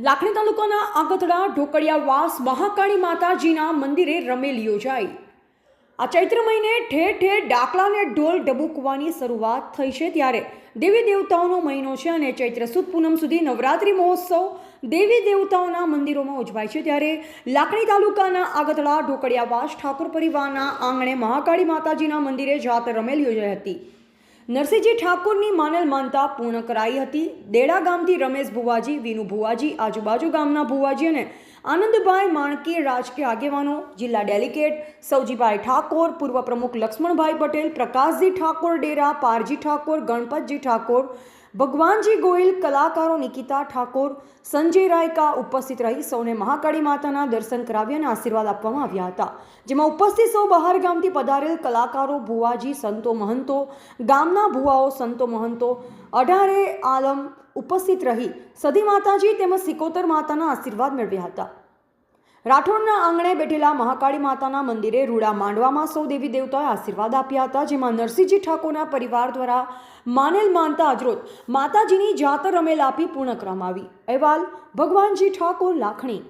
લાખણી તાલુકાના આગથડા ઢોકળિયાવાસ મહાકાળી માતાજીના મંદિરે રમેલ યોજાઈ। આ ચૈત્ર મહિને ઠેર ઠેર ડાકલાને ઢોલ ડબૂકવાની શરૂઆત થઈ છે, ત્યારે દેવી દેવતાઓનો મહિનો છે અને ચૈત્ર સુદ પૂનમ સુધી નવરાત્રિ મહોત્સવ દેવી દેવતાઓના મંદિરોમાં ઉજવાય છે। ત્યારે લાખણી તાલુકાના આગથડા ઢોકળિયાવાસ ઠાકોર પરિવારના આંગણે મહાકાળી માતાજીના મંદિરે જાત રમેલ યોજાઈ હતી। નરસિંહજી ઠાકોરની માનેલ માનતા પૂર્ણ કરાઈ હતી। દેડા ગામથી રમેશ ભુવાજી, વિનુ ભુવાજી, આજુબાજુ ગામના ભુવાજી અને આનંદભાઈ માણકી, રાજકીય આગેવાનો, જિલ્લા ડેલિગેટ સૌજીભાઈ ઠાકોર, પૂર્વ પ્રમુખ લક્ષ્મણભાઈ પટેલ, પ્રકાશજી ઠાકોર ડેરા, પારજી ઠાકોર, ગણપતજી ઠાકોર, ભગવાનજી ગોહિલ, કલાકારો નિકિતા ઠાકોર, સંજય રાયકા ઉપસ્થિત રહી સૌને મહાકાળી માતાના દર્શન કરાવ્યા અને આશીર્વાદ આપવામાં આવ્યા હતા। જેમાં ઉપસ્થિત સૌ બહાર ગામથી પધારેલ કલાકારો, ભુવાજી, સંતો મહંતો, ગામના ભુવાઓ, સંતો મહંતો, અઢારે આલમ ઉપસ્થિત રહી સધી માતાજી તેમજ સિકોતર માતાના આશીર્વાદ મેળવ્યા હતા। રાઠોડના આંગણે બેઠેલા મહાકાળી માતાના મંદિરે રૂડા માંડવામાં સૌ દેવી દેવતાએ આશીર્વાદ આપ્યા હતા। જેમાં નરસિંહજી ઠાકોરના પરિવાર દ્વારા માનેલ માનતા આજરોજ માતાજીની જાતર રમેલ આપી પૂર્ણ કરવામાં આવી। અહેવાલ ભગવાનજી ઠાકોર, લાખણી।